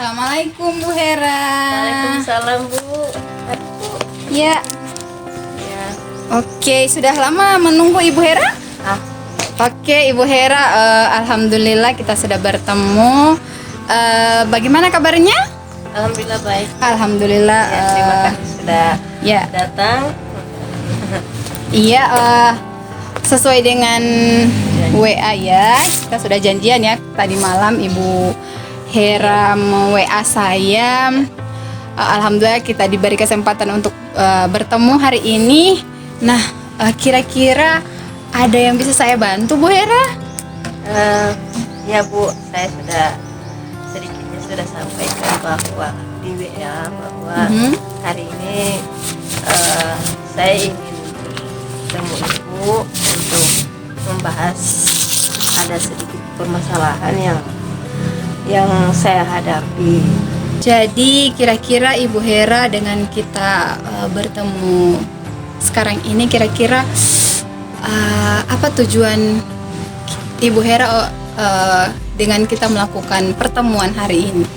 Assalamualaikum Bu Hera. Waalaikumsalam Bu. Ya. Ya. Oke, sudah lama menunggu Ibu Hera? Oke, Ibu Hera, alhamdulillah kita sudah bertemu. Bagaimana kabarnya? Alhamdulillah baik. Alhamdulillah. Ya, terima kasih sudah Ya. datang. Iya, sesuai dengan WA ya. Kita sudah janjian ya. Tadi malam Ibu Hera WA saya. Alhamdulillah kita diberi kesempatan untuk bertemu hari ini. Nah, kira-kira ada yang bisa saya bantu Bu Hera? Ya Bu, saya sudah sedikitnya sudah sampaikan bahwa di WA bahwa hari ini saya ingin bertemu Ibu untuk membahas ada sedikit permasalahan yang saya hadapi. Jadi kira-kira Ibu Hera dengan kita bertemu sekarang ini kira-kira apa tujuan Ibu Hera dengan kita melakukan pertemuan hari ini?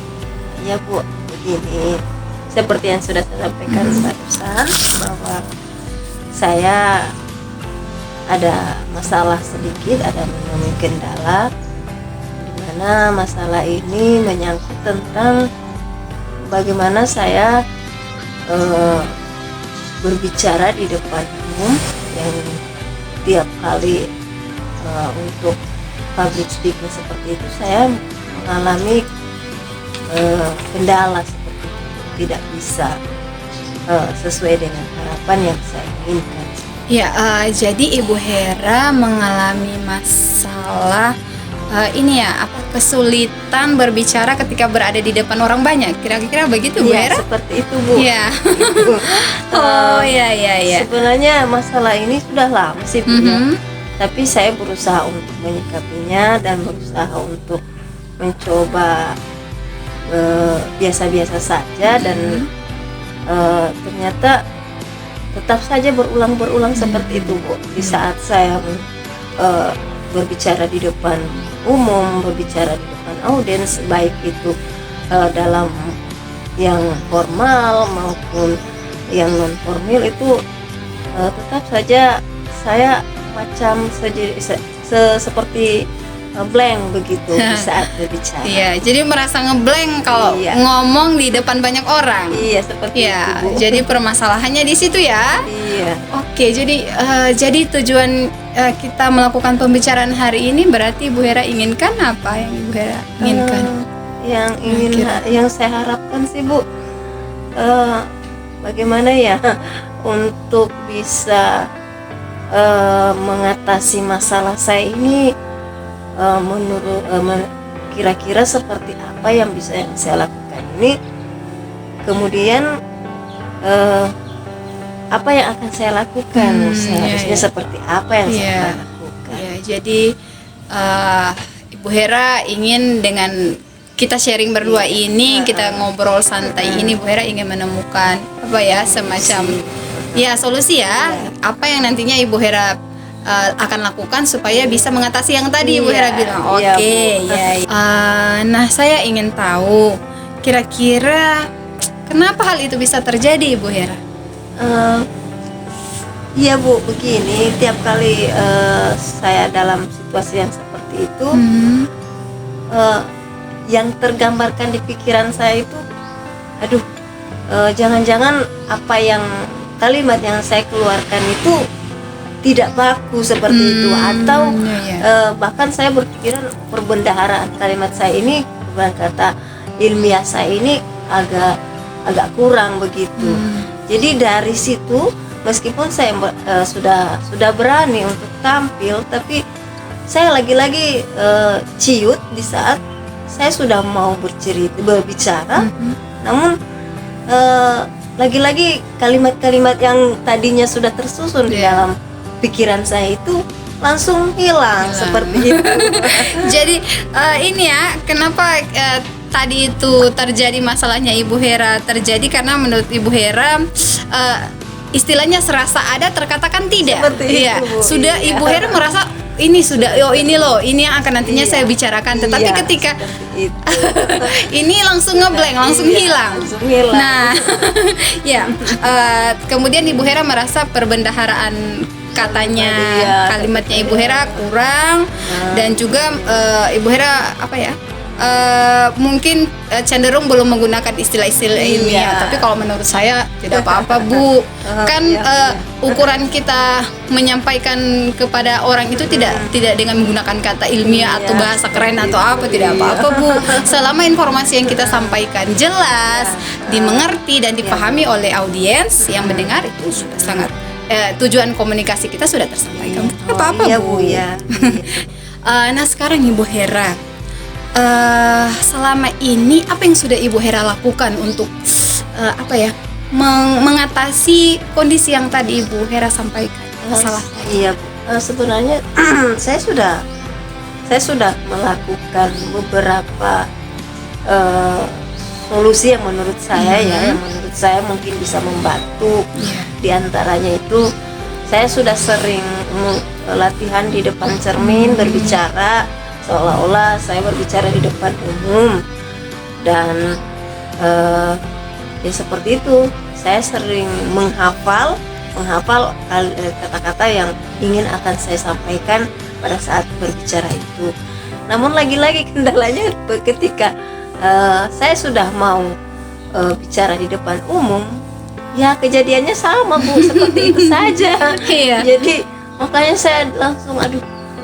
Ya Bu, begini, seperti yang sudah saya sampaikan barusan bahwa saya ada masalah sedikit, ada menemui kendala, di mana masalah ini menyangkut tentang bagaimana saya berbicara di depan umum, yang tiap kali untuk public speaking seperti itu saya mengalami kendala seperti itu, tidak bisa sesuai dengan harapan yang saya inginkan. Ya, jadi Ibu Hera mengalami masalah ini ya, apa kesulitan berbicara ketika berada di depan orang banyak. Kira-kira begitu Bu Hera? Seperti itu Bu. Ya. Oh ya. Sebenarnya masalah ini sudah lama sih Bu. Tapi saya berusaha untuk menyikapinya dan berusaha untuk mencoba biasa-biasa saja dan ternyata tetap saja berulang seperti itu Bu. Di saat saya berbicara di depan umum, berbicara di depan audiens, baik itu dalam yang formal maupun yang non formal, itu tetap saja saya macam seperti blank begitu di saat berbicara. Iya, jadi merasa ngeblank kalau ngomong di depan banyak orang. Iya, seperti itu Bu. Jadi permasalahannya di situ ya. Iya. Oke, jadi tujuan kita melakukan pembicaraan hari ini berarti Ibu Hera inginkan apa yang Ibu Hera inginkan? Yang saya harapkan sih Bu, bagaimana ya untuk bisa mengatasi masalah saya ini, menurut kira-kira seperti apa yang bisa saya lakukan ini, kemudian apa yang akan saya lakukan, seharusnya seperti apa yang saya lakukan. Ya, jadi Ibu Hera ingin dengan kita sharing berdua ini, kita ngobrol santai ini, Bu Hera ingin menemukan apa ya, semacam solusi ya, apa yang nantinya Ibu Hera akan lakukan supaya bisa mengatasi yang tadi Ibu Hera bilang. Oke. Nah, saya ingin tahu kira-kira kenapa hal itu bisa terjadi Ibu Hera? Iya Bu, begini, tiap kali saya dalam situasi yang seperti itu, yang tergambarkan di pikiran saya itu, jangan-jangan apa yang kalimat yang saya keluarkan itu tidak baku seperti itu, atau bahkan saya berpikiran perbendaharaan kalimat saya ini, kata ilmiah saya ini agak kurang begitu. Jadi dari situ, meskipun saya sudah berani untuk tampil, tapi saya lagi-lagi ciut di saat saya sudah mau berbicara, namun lagi-lagi kalimat-kalimat yang tadinya sudah tersusun di dalam pikiran saya itu langsung hilang. Seperti itu. Jadi ini ya, kenapa tadi itu terjadi masalahnya Ibu Hera terjadi karena menurut Ibu Hera istilahnya serasa ada terkatakan tidak. Seperti itu, Bu. Sudah Ibu Hera merasa ini sudah, ini loh, ini yang akan nantinya saya bicarakan. Tetapi Iya, ketika seperti itu. ini langsung ngeblank, langsung Iya, hilang. langsung hilang. Nah, ya, kemudian Ibu Hera merasa perbendaharaan katanya, Iya, kalimatnya Ibu Hera kurang, dan juga Ibu Hera apa ya? Mungkin cenderung belum menggunakan istilah-istilah ilmiah, Iya. tapi kalau menurut saya tidak apa-apa, Bu. Kan Iya. ukuran kita menyampaikan kepada orang itu tidak dengan menggunakan kata ilmiah atau Iya, bahasa keren atau seperti apa, itu, tidak iya. apa-apa, Bu. Selama informasi yang kita sampaikan jelas, dimengerti dan dipahami oleh audiens yang mendengar, itu sudah sangat tujuan komunikasi kita sudah tersampaikan. Tidak apa-apa, Iya, Bu. Bu, ya. Nah, sekarang Ibu Hera, selama ini apa yang sudah Ibu Hera lakukan untuk apa ya, mengatasi kondisi yang tadi Ibu Hera sampaikan, masalah tadi? Iya, Bu. Sebenarnya saya sudah melakukan beberapa solusi yang menurut saya yang menurut saya mungkin bisa membantu. Iya. Di antaranya itu saya sudah sering latihan di depan cermin berbicara seolah-olah saya berbicara di depan umum, dan ya seperti itu. Saya sering menghafal kata-kata yang ingin akan saya sampaikan pada saat berbicara itu. Namun lagi-lagi kendalanya ketika saya sudah mau bicara di depan umum, ya kejadiannya sama, Bu, seperti itu saja. Iya. Jadi makanya saya langsung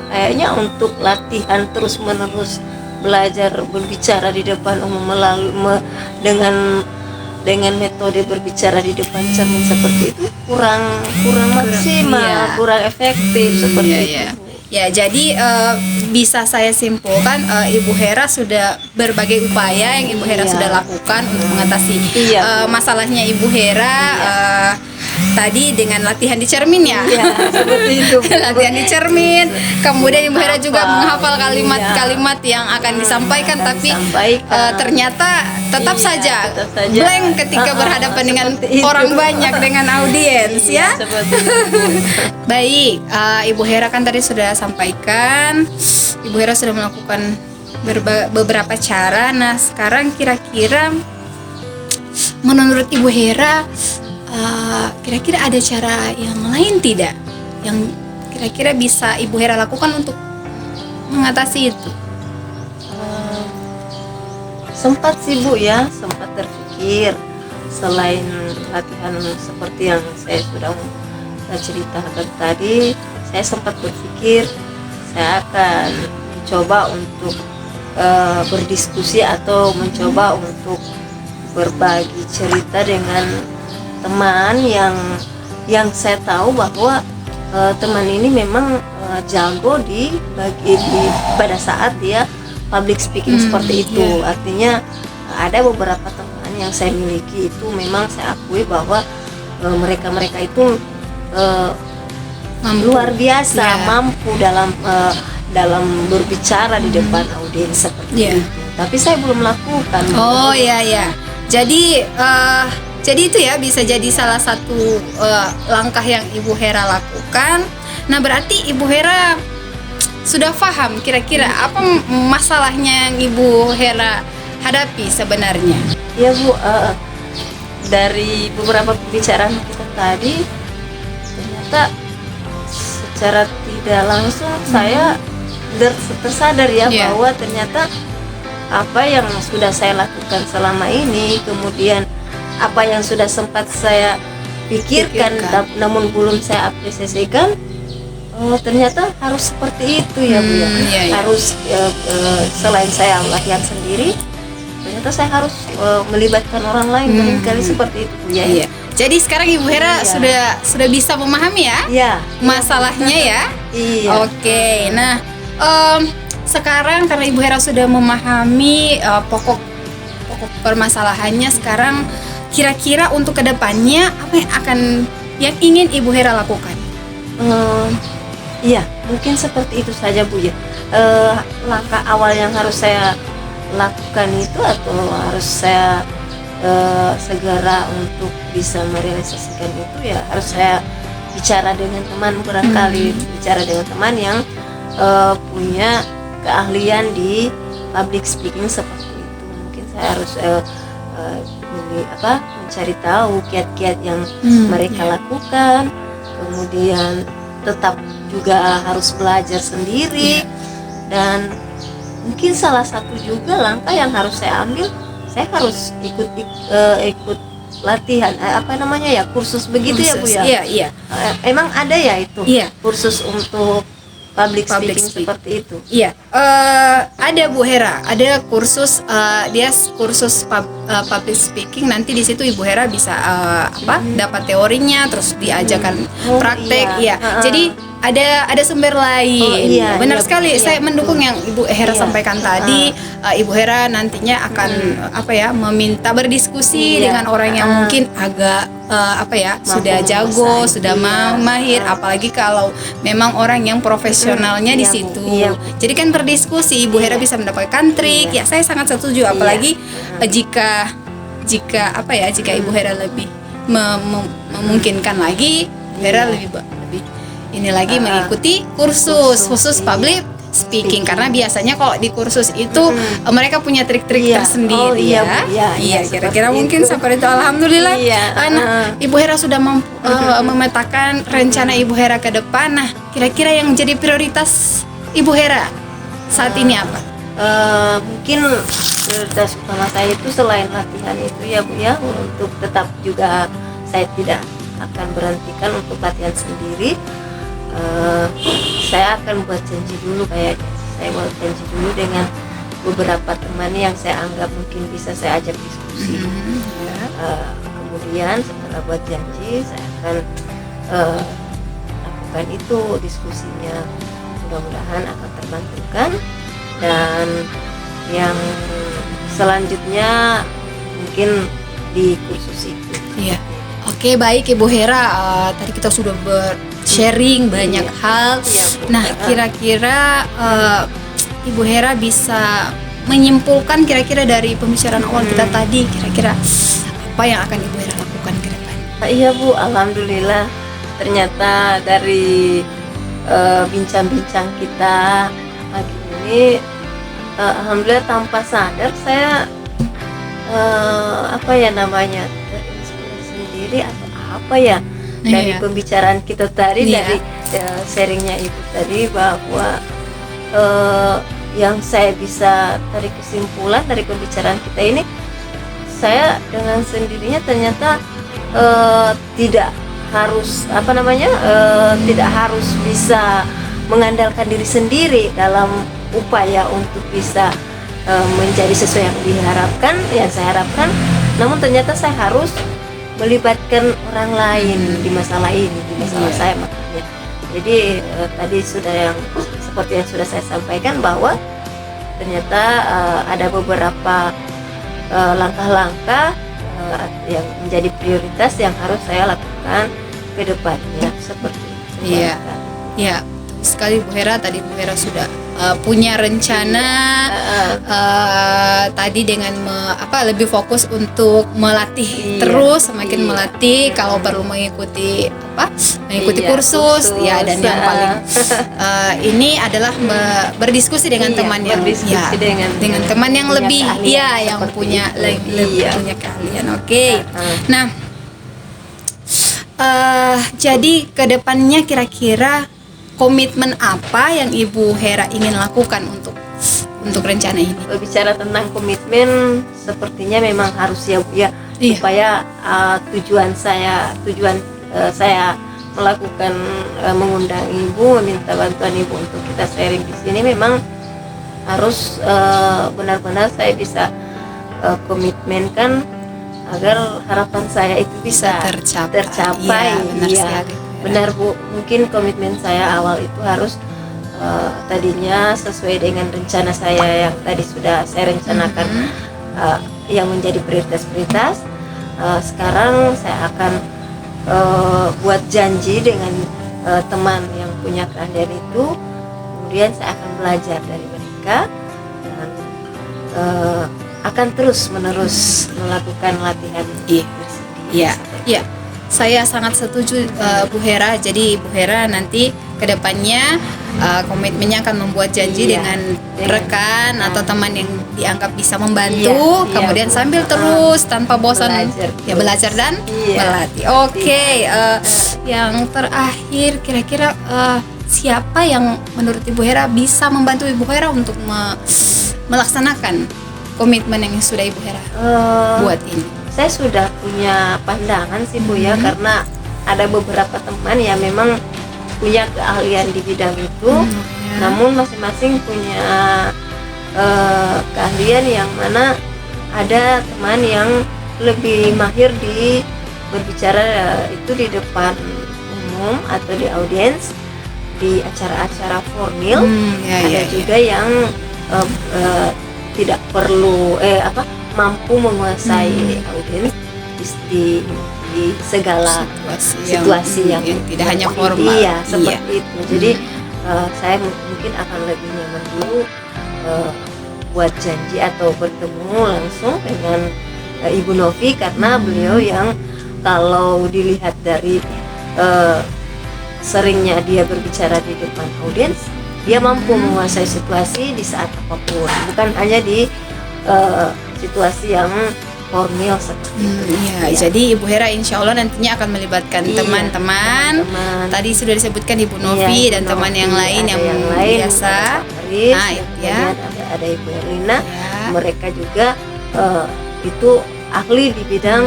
kayaknya untuk latihan terus-menerus belajar berbicara di depan umum dengan metode berbicara di depan cermin seperti itu kurang maksimal, iya. kurang efektif seperti Iya, itu. iya. Ya, jadi bisa saya simpulkan Ibu Hera sudah berbagai upaya yang Ibu Hera Iya. sudah lakukan untuk mengatasi Iya. masalahnya Ibu Hera. Tadi dengan latihan di cermin ya. Iya, seperti itu. Latihan di cermin. Kemudian Ibu Hera juga Menghafal, menghafal kalimat-kalimat yang akan disampaikan, tapi ternyata tetap Iya, saja tetap saja. blank ketika berhadapan dengan Seperti itu. orang banyak, dengan audiens Iya, ya. seperti itu. Baik, Ibu Hera kan tadi sudah sampaikan, Ibu Hera sudah melakukan beberapa cara. Nah, sekarang kira-kira menurut Ibu Hera, kira-kira ada cara yang lain tidak yang kira-kira bisa Ibu Hera lakukan untuk mengatasi itu? Sempat sih, Bu, ya, sempat terpikir selain latihan seperti yang saya sudah ceritakan tadi, saya sempat berpikir saya akan mencoba untuk berdiskusi atau mencoba untuk berbagi cerita dengan teman yang saya tahu bahwa teman ini memang jago pada saat dia public speaking seperti itu. Yeah. Artinya ada beberapa teman yang saya miliki itu memang saya akui bahwa mereka itu luar biasa, Yeah. mampu dalam berbicara di depan audiens seperti Yeah. itu. Tapi saya belum melakukan. Oh ya ya. Jadi itu ya bisa jadi salah satu langkah yang Ibu Hera lakukan. Nah, berarti Ibu Hera sudah paham kira-kira apa masalahnya yang Ibu Hera hadapi sebenarnya. Ya, Bu, dari beberapa pembicaraan kita tadi ternyata secara tidak langsung saya tersadar ya Yeah. bahwa ternyata apa yang sudah saya lakukan selama ini, kemudian apa yang sudah sempat saya pikirkan. Namun belum saya apresiasikan, ternyata harus seperti itu ya, Bu, ya. Iya, iya. Harus selain saya latihan sendiri, ternyata saya harus melibatkan orang lain. Barangkali seperti itu, Bu, ya. Iya. Jadi sekarang Ibu Hera Iya. sudah bisa memahami ya Iya. masalahnya ya. Iya. Oke, nah sekarang karena Ibu Hera sudah memahami pokok permasalahannya, sekarang kira-kira untuk kedepannya apa yang ingin Ibu Hera lakukan? Iya, mungkin seperti itu saja, Bu, ya. Langkah awal yang harus saya lakukan itu atau harus saya segera untuk bisa merealisasikan itu ya harus saya bicara dengan teman, barangkali bicara dengan teman yang punya keahlian di public speaking seperti itu. Mungkin saya harus mencari tahu kiat-kiat yang mereka lakukan, kemudian tetap juga harus belajar sendiri, dan mungkin salah satu juga langkah yang harus saya ambil, saya harus ikut latihan kursus begitu ya Bu ya. Iya. Emang ada ya itu kursus untuk public speaking seperti itu? Iya, ada Bu Hera, ada kursus dia kursus public speaking. Nanti di situ Ibu Hera bisa dapat teorinya, terus diajarkan praktek. Jadi ada sumber lain. Benar sekali. Saya mendukung yang Ibu Hera sampaikan tadi. Ibu Hera nantinya akan meminta berdiskusi dengan orang yang mungkin agak sudah jago, sudah mahir, apalagi kalau memang orang yang profesionalnya di situ. Jadi kan berdiskusi, Ibu Hera bisa mendapatkan trik. Ya, saya sangat setuju, apalagi jika Ibu Hera lebih memungkinkan lagi, Ibu Hera lebih ini lagi mengikuti kursus khusus public speaking, karena biasanya kalau di kursus itu mereka punya trik-trik tersendiri kira-kira mungkin seperti itu. Alhamdulillah. Ibu Hera sudah memetakan rencana Ibu Hera ke depan. Nah, kira-kira yang menjadi prioritas Ibu Hera saat ini apa? Mungkin prioritas utama saya itu selain latihan itu ya Bu ya, untuk tetap juga saya tidak akan berhentikan untuk latihan sendiri. Saya akan buat janji dulu, saya buat janji dulu dengan beberapa teman yang saya anggap mungkin bisa saya ajak diskusi. Kemudian setelah buat janji, saya akan lakukan itu diskusinya. Mudah-mudahan akan terbantukan, dan yang selanjutnya mungkin di kursus itu. Iya. Oke, baik Ibu Hera. Tadi kita sudah sharing banyak hal. Nah, kira-kira Ibu Hera bisa menyimpulkan kira-kira dari pembicaraan awal kita tadi, kira-kira apa yang akan Ibu Hera lakukan ke depan? Iya Bu, alhamdulillah ternyata dari bincang-bincang kita pagi ini, alhamdulillah tanpa sadar saya terinspirasi sendiri atau dari pembicaraan kita tadi, dari sharingnya Ibu tadi, bahwa yang saya bisa tarik kesimpulan dari pembicaraan kita ini, saya dengan sendirinya ternyata tidak harus tidak harus bisa mengandalkan diri sendiri dalam upaya untuk bisa menjadi sesuai yang saya harapkan, namun ternyata saya harus melibatkan orang lain di masalah saya makanya. Jadi tadi seperti yang sudah saya sampaikan, bahwa ternyata ada beberapa langkah-langkah yang menjadi prioritas yang harus saya lakukan ke depannya, seperti itu. Iya, sekali Bu Hera. Tadi Bu Hera sudah punya rencana tadi dengan lebih fokus untuk melatih terus, semakin melatih, kalau perlu mengikuti kursus ya, dan yang paling ini adalah berdiskusi dengan teman yang dengan teman yang lebih yang punya punya keahlian. Oke. Nah, jadi kedepannya kira-kira komitmen apa yang Ibu Hera ingin lakukan untuk rencana ini? Bicara tentang komitmen, sepertinya memang harus supaya tujuan saya melakukan mengundang Ibu, meminta bantuan Ibu untuk kita sharing di sini, memang harus benar-benar saya bisa komitmenkan agar harapan saya itu bisa tercapai. Benar Bu, mungkin komitmen saya awal itu harus tadinya sesuai dengan rencana saya yang tadi sudah saya rencanakan, yang menjadi prioritas. Sekarang saya akan buat janji dengan teman yang punya keahlian itu, kemudian saya akan belajar dari mereka, dan akan terus menerus melakukan latihan bersendiri. Iya. Saya sangat setuju Bu Hera. Jadi Bu Hera nanti kedepannya komitmennya akan membuat janji Iya. dengan rekan atau teman yang dianggap bisa membantu, Iya, iya, kemudian Bu. sambil terus tanpa bosan Belajar ya terus. belajar dan Iya. berlatih. Oke, yang terakhir kira-kira siapa yang menurut Ibu Hera bisa membantu Ibu Hera untuk melaksanakan komitmen yang sudah Ibu Hera buat ini? Saya sudah punya pandangan sih Bu ya, karena ada beberapa teman yang memang punya keahlian di bidang itu, Ya. namun masing-masing punya keahlian yang mana ada teman yang lebih mahir di berbicara itu di depan umum atau di audiens, di acara-acara formal. Ya, Ada ya, juga yang tidak perlu mampu menguasai audiens di segala situasi yang tidak hanya formal. iya seperti itu. Jadi saya mungkin akan lebih nyaman dulu buat janji atau bertemu langsung dengan Ibu Novi, karena beliau yang kalau dilihat dari seringnya dia berbicara di depan audiens, dia mampu menguasai situasi di saat apapun, bukan hanya di situasi yang formal seperti itu. Iya, Ya. jadi Ibu Hera insya Allah nantinya akan melibatkan Iya, teman-teman. teman-teman. Tadi sudah disebutkan Ibu Iya, Novi Ibu dan teman Novi, yang lain ada yang lain, biasa. ada Pak Faris, Nah, itu ya. kemudian ada Ibu Erlina. Ya. Mereka juga itu ahli di bidang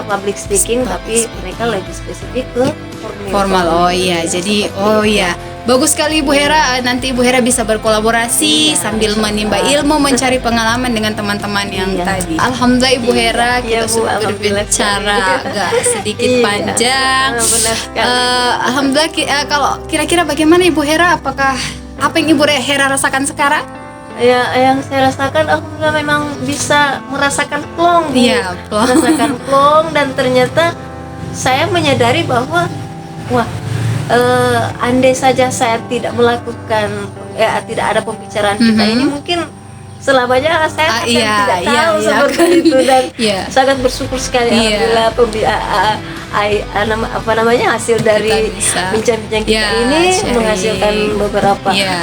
public speaking, tapi mereka lebih spesifik ke Formal. Oh iya, jadi bagus sekali Ibu Hera. Nanti Ibu Hera bisa berkolaborasi Iya, sambil menimba ilmu, mencari pengalaman dengan teman-teman yang Iya. tadi. Alhamdulillah Ibu Hera, Iya, kita Bu, sudah alhamdulillah berbicara sekali. agak sedikit Iya. panjang. Benar sekali. Alhamdulillah. Kalau kira-kira bagaimana Ibu Hera? Apakah apa yang Ibu Hera rasakan sekarang? Ya, yang saya rasakan alhamdulillah memang bisa merasakan plong, Bu. Iya, plong. Merasakan plong, dan ternyata saya menyadari bahwa andai saja saya tidak melakukan tidak ada pembicaraan kita ini, mungkin selamanya saya akan Iya, tidak iya, tahu iya. seperti itu, dan Iya. sangat bersyukur sekali Iya. alhamdulillah hasil dari Kita bisa. bincang-bincang kita Ya, ini sharing. menghasilkan beberapa Iya.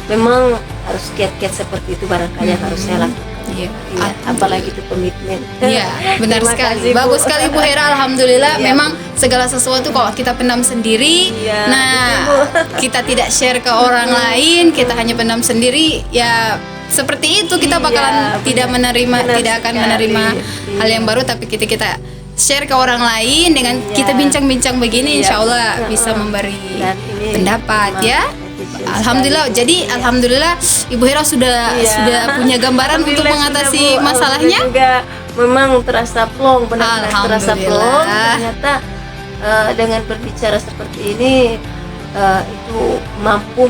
memang harus kiat-kiat seperti itu barangkali yang harus saya lakukan. Iya. Iya, apalagi itu komitmen. Iya, benar Terima sekali. kasih, Bu. Bagus sekali Bu Hera, alhamdulillah. Iya, Memang segala sesuatu kalau kita pendam sendiri, Iya, nah kita tidak share ke orang lain, kita hanya pendam sendiri, ya seperti itu kita Iya, bakalan tidak menerima, benar tidak akan sekali. menerima Iya. hal yang baru, tapi kita share ke orang lain dengan Iya. kita bincang-bincang begini, Iya. insya Allah Heeh. bisa memberi Dan ini pendapat memang ya. efisien Alhamdulillah. sekali. Jadi Iya. alhamdulillah Ibu Hera sudah Iya. punya gambaran untuk Alhamdulillah mengatasi sudah, Bu. masalahnya. Alhamdulillah juga memang terasa plong, benar-benar terasa Alhamdulillah. plong. Ternyata dengan berbicara seperti ini itu mampu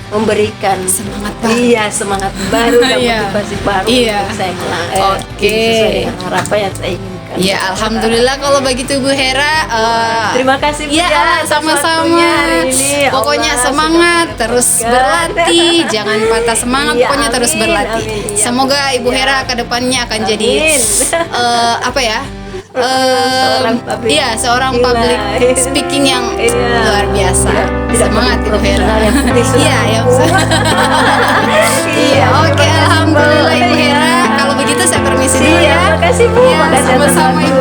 memberikan Semangat baru. Iya, semangat baru dan Iya. motivasi baru Iya. untuk saya Oke. sesuai dengan harapan yang saya inginkan. Ya, alhamdulillah kalau begitu Bu Hera. Terima kasih Bu Ya, atas sama-sama. waktunya hari ini. Pokoknya Allah semangat, sudah terus mendengarkan. berlatih, jangan patah semangat. Iya, Pokoknya terus amin, berlatih. amin. Iya, Semoga Ibu iya. Hera kedepannya akan jadi Amin. apa ya? Seorang public Iya, seorang speaking public lah. speaking yang Iya. luar biasa. Iya, tidak Semangat Ibu Hera. profesional, yang penting sudah Iya, yang Iya, oke, terima kasih, alhamdulillah Bu. Ibu Hera. Kalau begitu saya permisi dulu Iya, ya. makasih Bu. Iya, Makasih atas sama-sama waktunya.